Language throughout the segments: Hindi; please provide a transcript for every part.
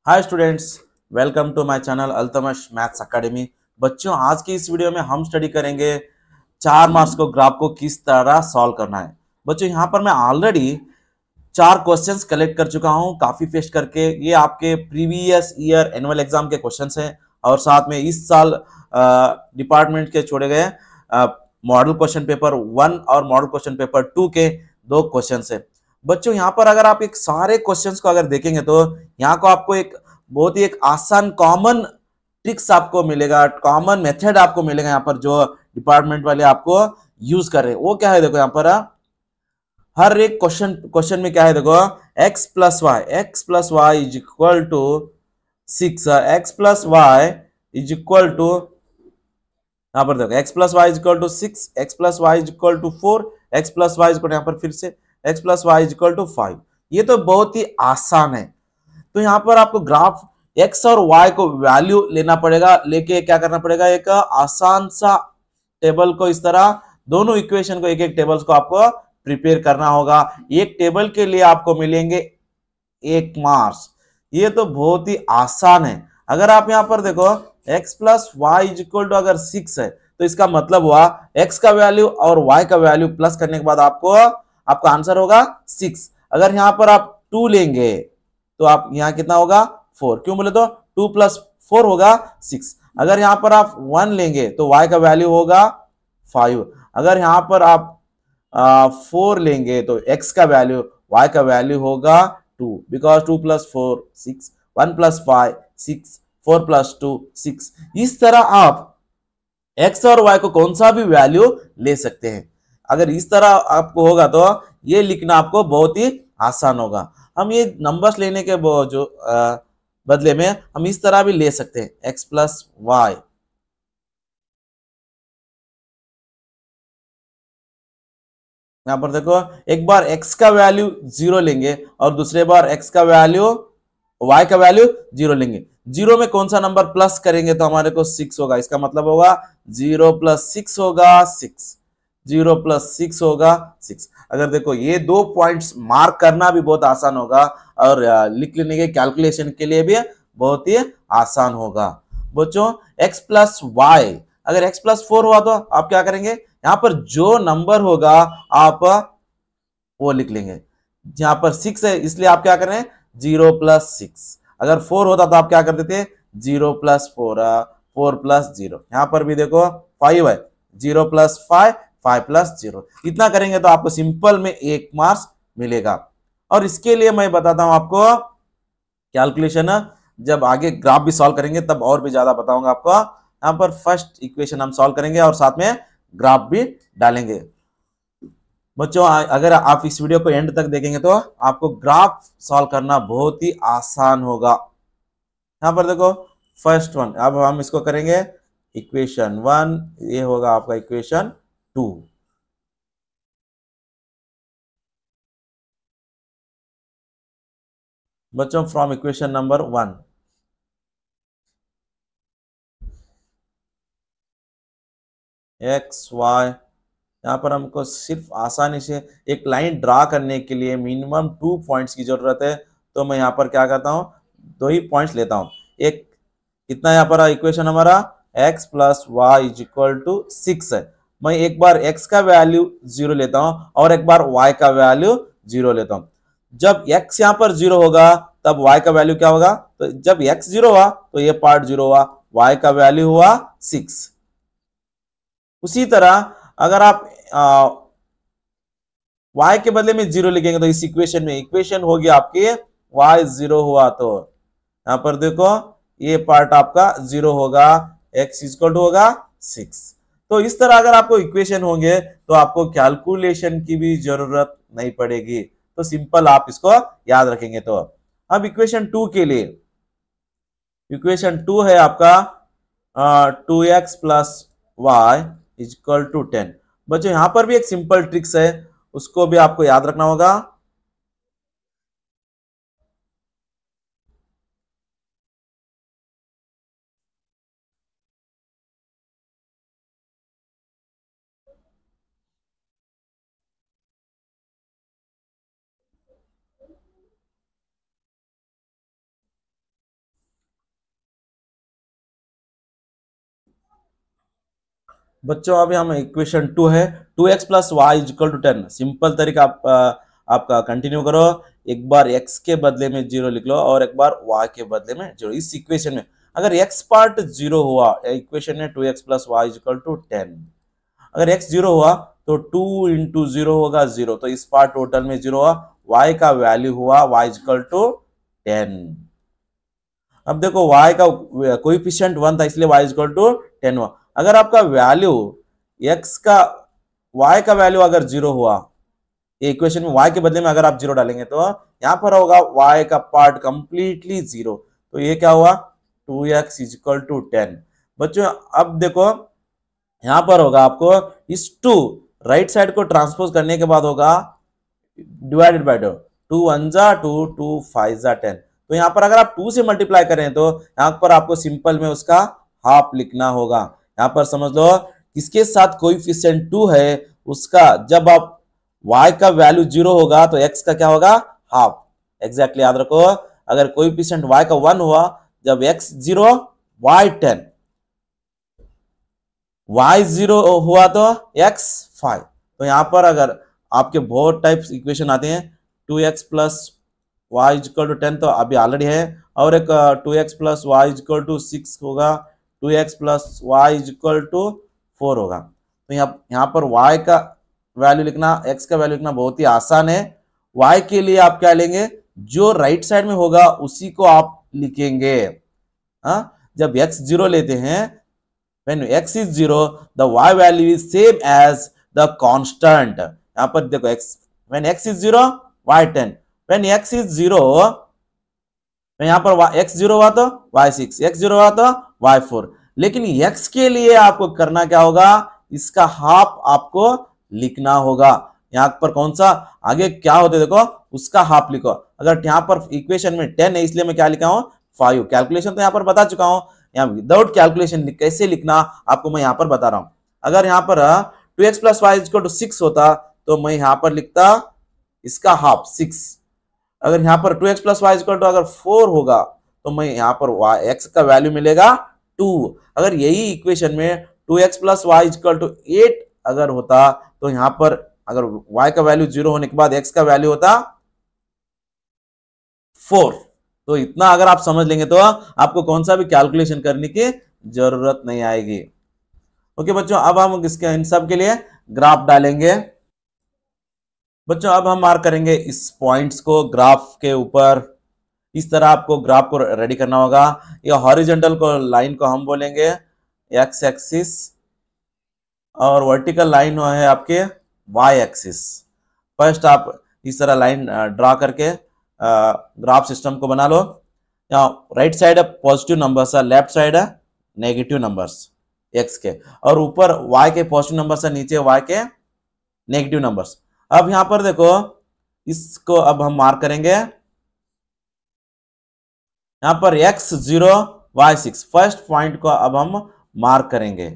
Hi students, welcome to my channel Altamash maths academy. बच्चों, आज की इस वीडियो में हम स्टडी करेंगे 4 मार्क्स को ग्राफ को किस तरह सॉल्व करना है। बच्चों, यहाँ पर मैं ऑलरेडी 4 क्वेश्चंस कलेक्ट कर चुका हूँ काफी पेस्ट करके। ये आपके प्रीवियस ईयर एनुअल एग्जाम के क्वेश्चंस हैं और साथ में इस साल डिपार्टमेंट के छोड़े गए मॉडल क्वेश्चन पेपर 1 और मॉडल क्वेश्चन पेपर 2 के 2 क्वेश्चंस है। बच्चों, यहाँ पर अगर आप एक सारे क्वेश्चंस को अगर देखेंगे तो यहाँ को आपको एक बहुत ही एक आसान कॉमन ट्रिक्स आपको मिलेगा, कॉमन मेथड आपको मिलेगा यहाँ पर जो डिपार्टमेंट वाले आपको यूज कर रहे हैं। वो क्या है, देखो यहाँ पर हर एक क्वेश्चन क्वेश्चन में क्या है, देखो x plus y is equal to 6, x plus y is equal to, यहाँ पर देखो x plus y is equal to 6, x plus y is equal to 4, x plus y is equal, यहाँ पर फिर से x plus y is equal to 5। ये तो बहुत ही आसान है। तो यहाँ पर आपको ग्राफ x और y को वैल्यू लेना पड़ेगा, लेके क्या करना पड़ेगा, एक आसान सा टेबल को इस तरह दोनों इक्वेशन को एक एक टेबल्स को आपको प्रिपेयर करना होगा। एक टेबल के लिए आपको मिलेंगे 1 मार्क्स। ये तो बहुत ही आसान है। अगर आप यहाँ पर देखो x plus y is equal to अगर 6 है तो इसका मतलब हुआ x का वैल्यू और y का वैल्यू प्लस करने के बाद आपको आपका आंसर होगा 6। अगर यहाँ पर आप 2 लेंगे तो आप यहाँ कितना होगा 4, क्यों बोले तो 2 + 4 होगा 6। अगर यहाँ पर आप 1 लेंगे तो y का वैल्यू होगा 5। अगर यहाँ पर आप 4 लेंगे तो x का वैल्यू y का वैल्यू होगा 2, बिकॉज 2 + 4 6, 1 + 5 6, 4 + 2 6। इस तरह आप x और y को कौन सा भी वैल्यू ले सकते हैं। अगर इस तरह आपको होगा तो ये लिखना आपको बहुत ही आसान होगा। हम ये नंबर्स लेने के जो बदले में हम इस तरह भी ले सकते हैं, x+y। यहाँ पर देखो, एक बार x का वैल्यू 0 लेंगे और दूसरे बार x का वैल्यू y का वैल्यू 0 लेंगे। 0 में कौन सा नंबर प्लस करेंगे तो हमारे को 6 होगा। इसका मतलब होगा 0 + 6 होगा 6, 0 + 6 होगा 6। अगर देखो ये 2 पॉइंट्स मार्क करना भी बहुत आसान होगा और लिख लेने के कैलकुलेशन के लिए भी बहुत ही आसान होगा। बच्चों, x+y, अगर x+4 हुआ तो आप क्या करेंगे, यहाँ पर जो नंबर होगा आप वो लिख लेंगे। यहाँ पर 6 है इसलिए आप क्या कर रहे हैं, 0 + 6। अगर 4 होता तो आप क्या कर देते, 0 + 4, 4 + 0। यहाँ पर भी देखो 5 है, 0 + 5, 5 + 0। इतना करेंगे तो आपको सिंपल में 1 मार्क्स मिलेगा। और इसके लिए मैं बताता हूं आपको कैलकुलेशन, जब आगे ग्राफ भी सॉल्व करेंगे तब और भी ज्यादा बताऊंगा आपको। यहाँ पर फर्स्ट इक्वेशन हम सॉल्व करेंगे और साथ में ग्राफ भी डालेंगे। बच्चों, अगर आप इस वीडियो को एंड तक देखेंगे तो आपको ग्राफ सॉल्व करना बहुत ही आसान होगा। यहाँ पर देखो फर्स्ट वन, अब हम इसको करेंगे इक्वेशन 1, ये होगा आपका इक्वेशन 2। बच्चों, from equation number 1, x y, यहाँ पर हमको सिर्फ आसानी से एक लाइन ड्रा करने के लिए मिनिमम 2 पॉइंट्स की जरूरत है। तो मैं यहाँ पर क्या करता हूँ, 2 ही पॉइंट्स लेता हूँ। एक कितना यहाँ पर इक्वेशन हमारा x+y=6 है। मैं एक बार x का वैल्यू 0 लेता हूँ और एक बार y का वैल्यू 0 लेता हूँ। जब x यहाँ पर 0 होगा तब y का वैल्यू क्या होगा, तो जब x 0 हुआ तो ये पार्ट 0 हुआ, y का वैल्यू हुआ 6। उसी तरह अगर आप y के बदले में 0 लिखेंगे तो इस इक्वेशन में इक्वेशन होगी आपकी y 0 हुआ तो यहां पर देखो ये पार्ट आपका 0 होगा, x होगा 6। तो इस तरह अगर आपको इक्वेशन होंगे तो आपको कैलकुलेशन की भी जरूरत नहीं पड़ेगी। तो सिंपल आप इसको याद रखेंगे। तो अब इक्वेशन 2 के लिए, इक्वेशन 2 है आपका 2x + y=10। बच्चों, यहां पर भी एक सिंपल ट्रिक्स है, उसको भी आपको याद रखना होगा। बच्चों अभी हम इक्वेशन 2 है, 2x plus y equal to 10। Simple तरीका आपका कंटिन्यू करो। एक बार x के बदले में 0 लिख लो और एक बार y के बदले में 0। इस इक्वेशन में अगर x पार्ट 0 हुआ, इक्वेशन में 2x plus y equal to 10, अगर x 0 हुआ तो 2 इंटू 0 होगा 0, तो इस पार्ट टोटल में 0 हुआ, y का वैल्यू हुआ y इक्वल टू 10। अब देखो y का कोएफिशिएंट 1 था इसलिए y इक्वल टू 10 हुआ। अगर आपका वैल्यू x का y का वैल्यू अगर 0 हुआ, ये इक्वेशन में y के बदले में अगर आप 0 डालेंगे तो यहां पर होगा y का पार्ट कंप्लीटली 0, तो ये क्या हुआ 2x इक्वल टू 10। बच्चों अब देखो यहां पर होगा आपको इस 2 राइट साइड को ट्रांसपोज करने के बाद होगा डिवाइडेड बाय 2, 2 1 जा 2, 2 5 जा 10। तो यहां पर अगर आप 2 से मल्टीप्लाई करें तो यहां पर आपको सिंपल में उसका हाफ लिखना होगा। यहां पर समझ लो किसके साथ कोएफिशिएंट 2 है उसका जब आप y का वैल्यू 0 होगा तो x का क्या होगा हाफ। एग्जैक्टली याद रखो, अगर कोएफिशिएंट y का 1 हुआ, जब x 0 y 10, y 0 हुआ तो x 5। तो यहां पर अगर आपके बहुत टाइप्स इक्वेशन आते हैं, 2x plus y equal to 10 तो अभी ऑलरेडी है, और एक 2x plus y equal to 6 होगा, 2x plus y equal to 4 होगा। तो यहाँ पर y का वैल्यू लिखना, x का वैल्यू लिखना बहुत ही आसान है। y के लिए आप क्या लेंगे, जो राइट साइड में होगा उसी को आप लिखेंगे। जब x 0 लेते हैं, when x is 0 the y value is same as the constant। यहां पर देखो x, when x is 0 y 10, when x is 0, यहां पर x 0 हुआ तो y 6, x 0 हुआ तो y 4। लेकिन x के लिए आपको करना क्या होगा, इसका हाफ आपको लिखना होगा। यहां पर कौन सा आगे क्या होते देखो, उसका हाफ लिखो। अगर यहां पर इक्वेशन में 10 है इसलिए मैं क्या लिखा हूं 5। कैलकुलेशन तो यहां पर बता चुका हूं, यहाँ विदाउट कैलकुलेशन कैसे लिखना आपको मैं यहां पर बता रहा हूं। अगर यहां पर 2x plus y equal to 6 होता तो मैं यहां पर लिखता इसका हाफ 6। अगर यहां पर 2x plus y equal to अगर 4 होगा तो मैं यहां पर x का वैल्यू मिलेगा 2। अगर यही इक्वेशन में 2x plus y equal to 8 अगर होता तो यहां पर अगर y का वैल्यू 0 होने के बाद x का वैल्यू होता 4। तो इतना अगर आप समझ लेंगे तो आपको कौन सा भी कैलकुलेशन करने की जरूरत नहीं आएगी। ओके बच्चों, अब हम इसके इन सब के लिए ग्राफ डालेंगे। बच्चों अब हम मार्क करेंगे इस पॉइंट्स को ग्राफ के ऊपर। इस तरह आपको ग्राफ को रेडी करना होगा। ये हॉरिजॉन्टल को लाइन को हम बोलेंगे एक्स एक्सिस, और वर्टिकल लाइन है आपके वाई एक्सिस। फर्स्ट आप इस तरह लाइन ड्रा करके ग्राफ सिस्टम को बना लो। यहाँ राइट साइड है पॉजिटिव नंबर्स है, लेफ्ट साइड है नेगेटिव नंबर्स एक्स के, और ऊपर वाई के पॉजिटिव नंबर्स है, नीचे वाई के नेगेटिव नंबर्स। अब यहां पर देखो इसको अब हम मार्क करेंगे। यहां पर x 0 y 6 फर्स्ट पॉइंट को अब हम मार्क करेंगे।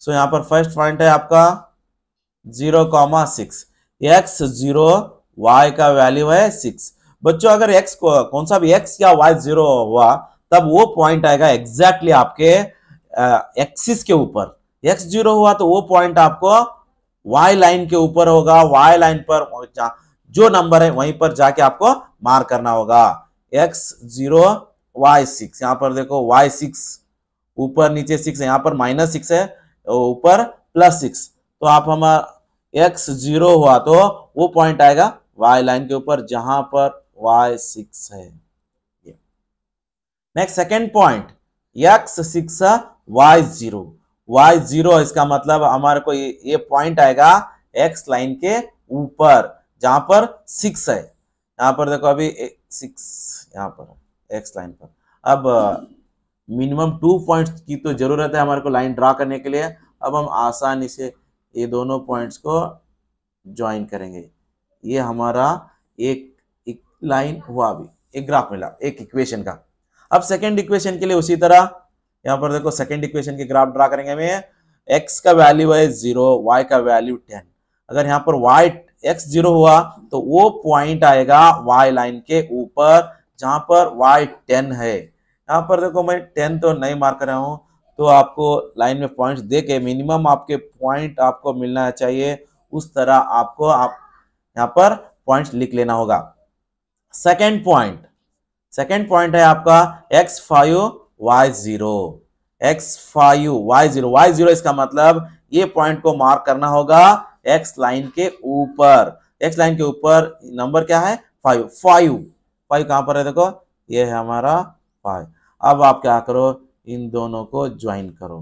सो यहां पर फर्स्ट पॉइंट है आपका 0,6, x 0 y का वैल्यू है 6। बच्चों अगर x को कौन सा भी x या y 0 हुआ तब वो पॉइंट आएगा एग्जैक्टली आपके एक्सिस के ऊपर। x 0 हुआ तो वो पॉइंट आपको y लाइन के ऊपर होगा, y लाइन पर जो नंबर है वहीं पर जाके आपको मार्क करना होगा। x 0 y 6, यहां पर देखो y 6 ऊपर नीचे 6 है, यहां पर -6 है, ऊपर +6। तो आप हम x 0 हुआ तो वो पॉइंट आएगा y लाइन के ऊपर जहां पर y 6 है। Next second point x 6 y 0, y 0 इसका मतलब हमारे को ये पॉइंट आएगा x लाइन के ऊपर जहां पर 6 है। यहां पर देखो अभी 6 यहां पर x लाइन पर। अब मिनिमम 2 पॉइंट्स की तो जरूरत है हमारे को लाइन ड्रा करने के लिए। अब हम आसानी से ये दोनों पॉइंट्स को ज्वाइन करेंगे। ये हमारा एक लाइन हुआ, अभी एक ग्राफ मिला एक इक्वेशन का। अब सेकेंड इक्वेशन के लिए उसी तरह यहाँ पर देखो सेकेंड इक्वेशन की ग्राफ ड्रा करेंगे। हमें x का वैल्यू है 0, y का वैल्यू 10। अगर यहाँ पर x 0 हुआ तो वो पॉइंट आएगा y लाइन के ऊपर जहां पर y 10 है। यहाँ पर देखो मैं 10 तो नहीं मार्क कर रहा हूं, तो आपको लाइन में पॉइंट्स दे के मिनिमम आपके पॉइंट आपको मिलना चाहिए, उस तरह आपको आप यहाँ पर पॉइंट्स लिख लेना होगा। सेकेंड पॉइंट है आपका x5 y0, y0 इसका मतलब ये पॉइंट को मार्क करना होगा x लाइन के ऊपर। x लाइन के ऊपर नंबर क्या है 5, 5 कहां पर है देखो, ये है हमारा 5। अब आप क्या करो, इन दोनों को ज्वाइन करो।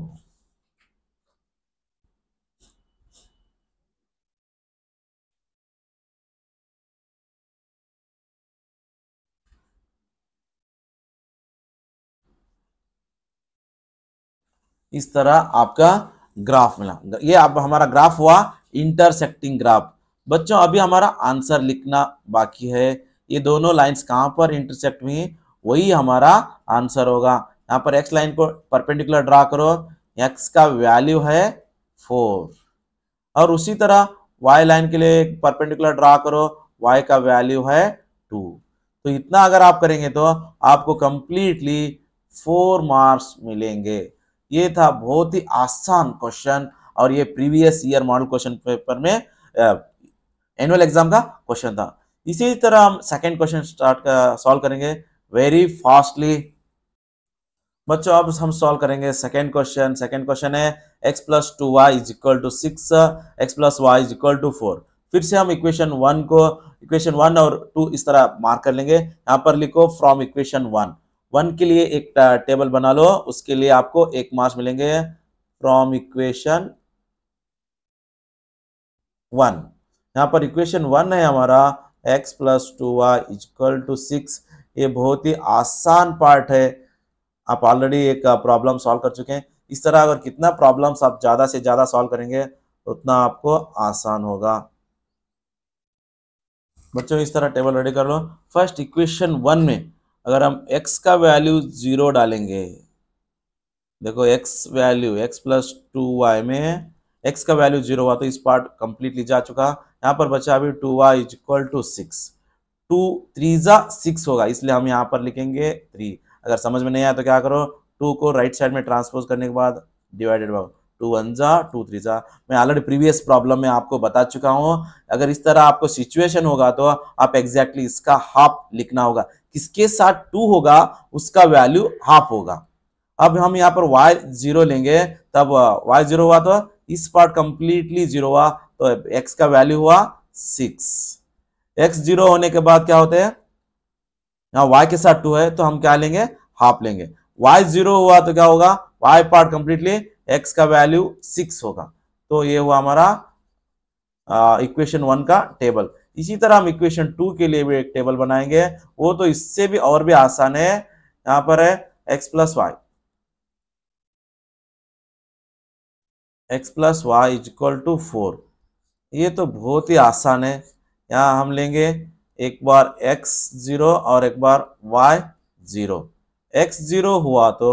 इस तरह आपका ग्राफ मिला। ये अब हमारा ग्राफ हुआ इंटरसेक्टिंग ग्राफ। बच्चों अभी हमारा आंसर लिखना बाकी है। ये दोनों लाइंस कहां पर इंटरसेक्ट हुई, वही हमारा आंसर होगा। यहाँ पर एक्स लाइन को परपेंडिकुलर ड्रा करो, एक्स का वैल्यू है 4, और उसी तरह वाई लाइन के लिए परपेंडिकुलर ड्रा करो, वाई का वैल्यू है 2। तो इतना अगर आप करेंगे तो आपको कंप्लीटली 4 मार्क्स मिलेंगे। ये था बहुत ही आसान क्वेश्चन, और ये previous year model question paper में एनुअल एग्जाम का क्वेश्चन था। इसी तरह हम सेकंड क्वेश्चन सॉल्व करेंगे वेरी फास्टली। बच्चों अब हम सॉल्व करेंगे सेकंड क्वेश्चन है x plus 2y is equal to 6, x plus y is equal to 4। फिर से हम इक्वेशन 1 और 2 इस तरह मार्क कर लेंगे। यहाँ पर लिखो फ्रॉम इक्वेशन 1 के लिए एक टेबल बना लो, उसके लिए आपको 1 मार्क्स मिलेंगे। फ्रॉम इक्वेशन 1, यहाँ पर इक्वेशन 1 है हमारा x plus 2y is equal to 6। ये बहुत ही आसान पार्ट है, आप ऑलरेडी एक प्रॉब्लम सॉल्व कर चुके हैं। इस तरह अगर कितना प्रॉब्लम्स आप ज्यादा से ज्यादा सॉल्व करेंगे उतना आपको आसान होगा। बच्चों इस तरह टेबल रेडी कर लो। फर्स्ट इक्वेशन 1 में अगर हम x का वैल्यू 0 डालेंगे, देखो x value x plus 2y में x का वैल्यू 0 हुआ तो इस पार्ट कंप्लीटली जा चुका। यहाँ पर बचा अभी 2y इज इक्वल टू 6, 2 3 जा 6 होगा, इसलिए हम यहाँ पर लिखेंगे 3। अगर समझ में नहीं आया तो क्या करो, 2 को राइट साइड में ट्रांसपोज करने के बाद डिवाइडेड बाय 2 1 जा 2 3 जा। मैं ऑलरेडी प्रीवियस प्रॉब्लम में आपको बता चुका हूँ। अगर इस तरह आपको सिचुएशन होगा तो आप एग्जैक्टली इसका हाफ लिखना होगा, किसके साथ 2 होगा उसका वैल्यू हाफ होगा। अब हम यहाँ पर y0 लेंगे, तब y0 हुआ तो इस पार्ट कंप्लीटली 0 हुआ, तो x का वैल्यू हुआ 6। x 0 होने के बाद क्या होते हैं, यहाँ y के साथ 2 है तो हम क्या लेंगे, हाफ लेंगे। y 0 हुआ तो क्या होगा, y पार्ट कंप्लीटली x का वैल्यू 6 होगा। तो ये हुआ हमारा इक्वेशन 1 का टेबल। इसी तरह हम इक्वेशन 2 के लिए भी एक टेबल बनाएंगे, वो तो इससे भी और भी आसान है। यहाँ पर है x plus y is equal to 4। ये तो बहुत ही आसान है। यहाँ हम लेंगे एक बार x0 और एक बार y0। x0 हुआ तो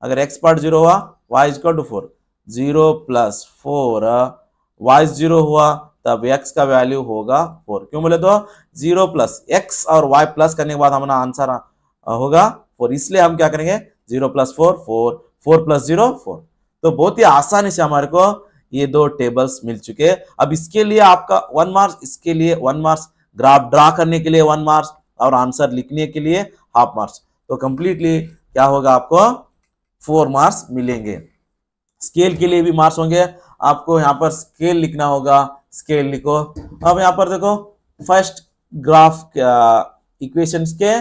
अगर x पार्ट 0 हुआ y is equal to 4, 0 plus 4 y0 हुआ तब x का वैल्यू होगा 4। क्यों बोले तो 0 प्लस x और y प्लस करने के बाद हमारा आंसर होगा 4, इसलिए हम क्या करेंगे 0 प्लस 4 4, 4 प्लस 0 4। तो बहुत ही आसानी से हमारे को ये दो टेबल्स मिल चुके हैं। अब इसके लिए आपका 1 मार्क्स, इसके लिए 1 मार्क्स, ग्राफ ड्रा करने के लिए 1 मार्क्स और आंसर लिखने के लिए हाफ मार्क्स। तो कंप्लीटली क्या होगा, आपको 4 मार्क्स मिलेंगे। स्केल के लिए भी मार्क्स होंगे, आपको यहाँ पर स्केल लिखना होगा, स्केल लिखो। अब यहाँ पर देखो फर्स्ट ग्राफ इक्वेशंस के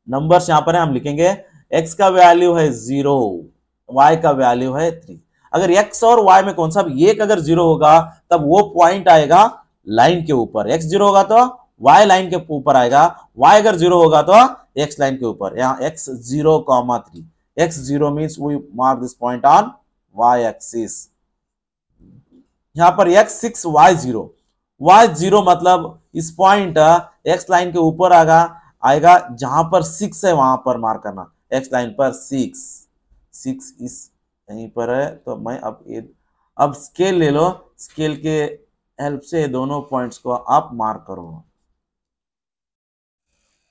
नंबर्स यहाँ पर है, हम लिखेंगे x का वैल्यू है 0, y का वैल्यू है 3। अगर x और y में कौन सा भी एक अगर 0 होगा तब वो पॉइंट आएगा लाइन के ऊपर, x 0 होगा तो y लाइन के ऊपर आएगा, y अगर 0 होगा तो x लाइन के ऊपर। यहाँ x 0, 3, x 0 means we mark this point on y axis. यहाँ पर x6 y0 मतलब इस पॉइंट x लाइन के ऊपर आएगा जहां पर 6 है वहां पर मार्क करना, x लाइन पर 6 इस यहीं पर है। तो मैं अब स्केल ले लो, स्केल के हेल्प से दोनों पॉइंट्स को आप मार्क करो।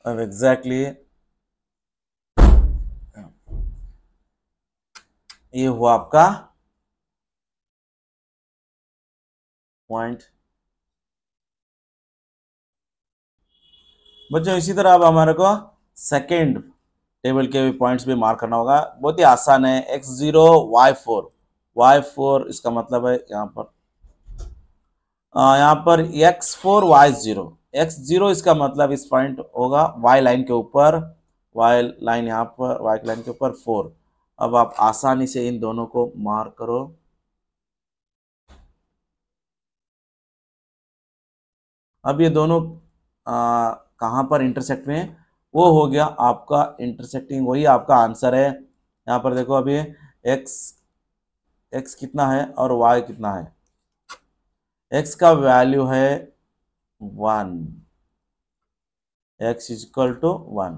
अब एग्जैक्टली ये हुआ आपका पॉइंट। बच्चों इसी तरह अब हमारे को सेकेंड टेबल के पॉइंट्स भी मार्क करना होगा। बहुत ही आसान है। x0 y4, y4 इसका मतलब है यहाँ पर x4 y0 इसका मतलब इस पॉइंट होगा y लाइन के ऊपर, y लाइन यहाँ पर y लाइन के ऊपर 4। अब आप आसानी से इन दोनों को मार्क करो। अब ये दोनों कहाँ पर इंटरसेक्ट में, वो हो गया आपका इंटरसेक्टिंग, वही आपका आंसर है। यहाँ पर देखो अभी x x कितना है और y कितना है। x का वैल्यू है 1, x इक्वल टू 1।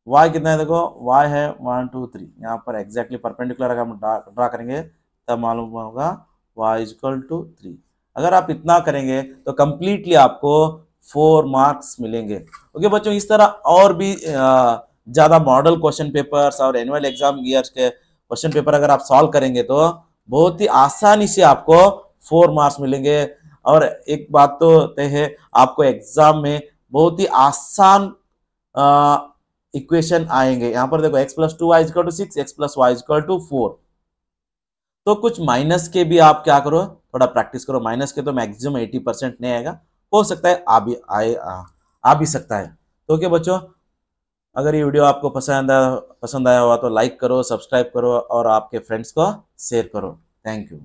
y कितना है देखो, y है 1 2 3। यहाँ पर एग्जैक्टली परपेंडिकुलर अगर हम ड्रा करेंगे तब मालूम होगा y इक्वल टू 3। अगर आप इतना करेंगे तो कंप्लीटली आपको 4 मार्क्स मिलेंगे। ओके बच्चों, इस तरह और भी ज़्यादा मॉडल क्वेश्चन पेपर्स और एनुअल एग्जाम ईयर्स के क्वेश्चन पेपर अगर आप सॉल्व करेंगे तो बहुत ही आसानी से आपको 4 मार्क्स मिलेंगे। और एक बात तो तय है, आपको एग्जाम में बहुत ही आसान इक्वेशन आएंगे। यहां पर देखो x+2y=6, x+y=4। तो कुछ माइनस के भी आप क्या करो, थोड़ा प्रैक्टिस करो। माइनस के तो मैक्सिमम 80% नहीं आएगा, हो सकता है आ भी सकता है। तो ओके बच्चों, अगर ये वीडियो आपको पसंद आया हुआ तो लाइक करो, सब्सक्राइब करो और आपके फ्रेंड्स को शेयर करो। Thank you.